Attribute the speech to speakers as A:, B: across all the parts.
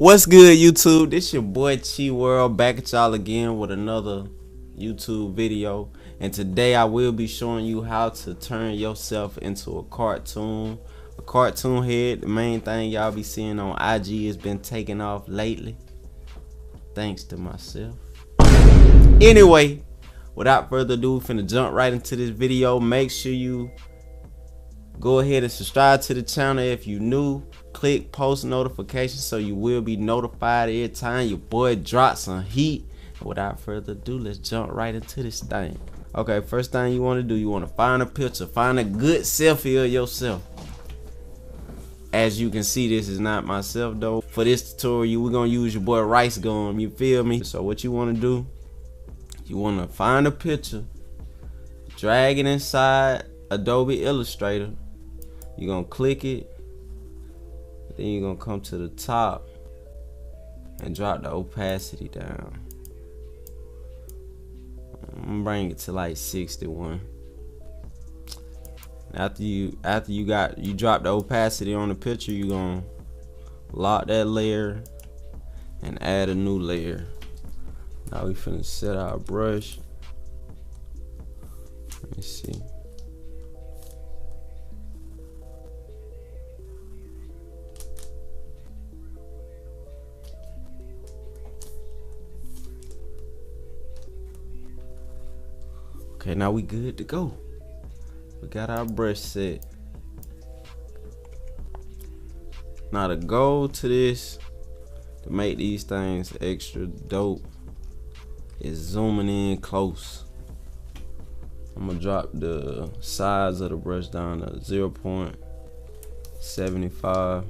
A: What's good, YouTube? This your boy Chi World back at y'all again with another YouTube video. And today I will be showing you how to turn yourself into a cartoon. A cartoon head. The main thing y'all be seeing on IG has been taking off lately. Thanks to myself. Anyway, without further ado, finna jump right into this video. Make sure you go ahead and subscribe to the channel if you new. Click post notifications so you will be notified every time your boy drops some heat. And without further ado, let's jump right into this thing. Okay, first thing you want to do, you want to find a picture. Find a good selfie of yourself. As you can see, this is not myself though. For this tutorial, we're going to use your boy RiceGum. You feel me? So what you want to do, you want to find a picture. Drag it inside Adobe Illustrator. You're going to click it. Then you're going to come to the top and drop the opacity down. I'm gonna bring it to like 61. After you drop the opacity on the picture, you're gonna lock that layer and add a new layer. Now we finna set our brush. Let me see. Okay, now we good to go. We got our brush set. Now the goal to this, to make these things extra dope, is zooming in close. I'm gonna drop the size of the brush down to 0.75.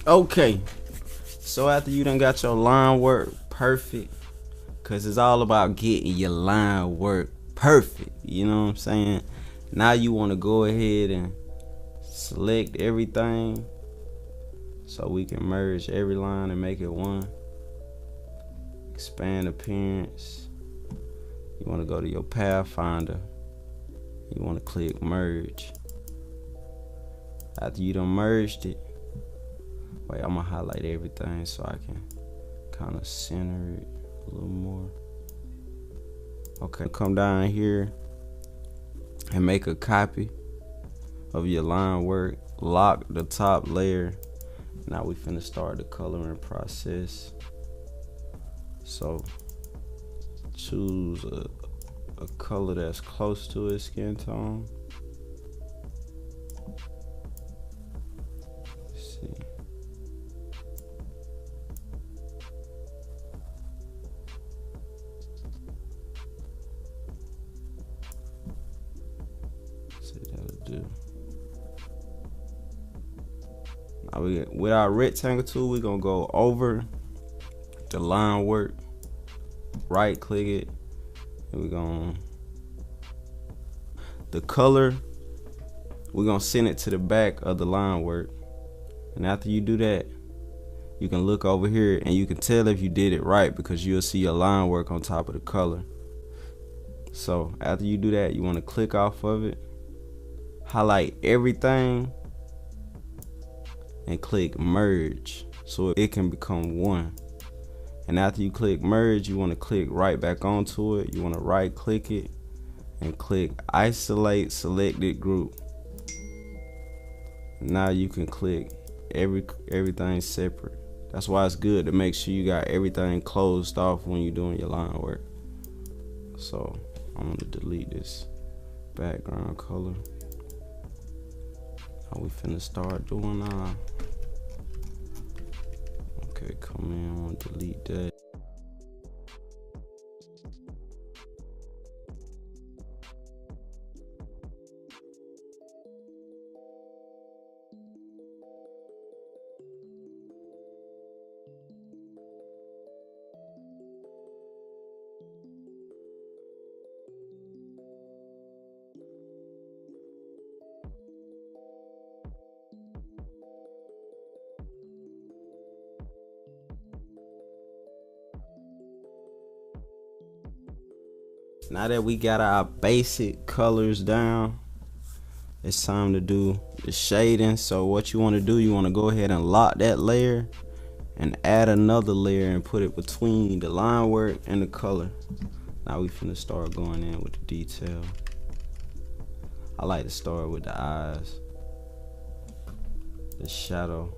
A: Okay, so after you done got your line work perfect, cause it's all about getting your line work perfect, you know what I'm saying? Now you want to go ahead and select everything so we can merge every line and make it one. Expand appearance. You want to go to your pathfinder. You want to click merge. After you done merged it, wait, I'm gonna highlight everything so I can kind of center it a little more. Okay, come down here and make a copy of your line work. Lock the top layer. Now we finna start the coloring process. So choose a color that's close to his skin tone. Let's see. See, that'll do. Now with our rectangle tool, we're gonna go over the line work, right click it, and we're gonna the color, we're gonna send it to the back of the line work. And after you do that, you can look over here and you can tell if you did it right, because you'll see your line work on top of the color. So after you do that, you want to click off of it, highlight everything, and click merge so it can become one. And after you click merge, you want to click right back onto it. You want to right click it and click isolate selected group. Now you can click everything separate. That's why it's good to make sure you got everything closed off when you're doing your line work. So I'm gonna delete this background color. Now we finna start doing okay, come in, I want to delete that. Now that we got our basic colors down, it's time to do the shading. So what you want to do, you want to go ahead and lock that layer and add another layer and put it between the line work and the color. Now we finna start going in with the detail. I like to start with the eyes, the shadow.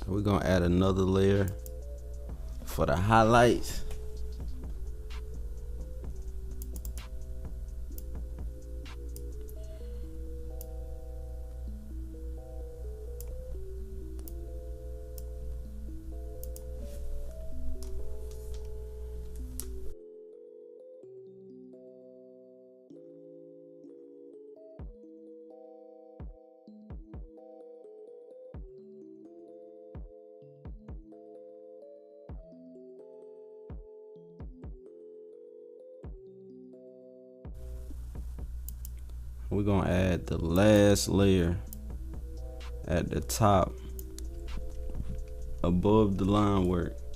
A: We're gonna add another layer for the highlights. We're gonna add the last layer at the top above the line work.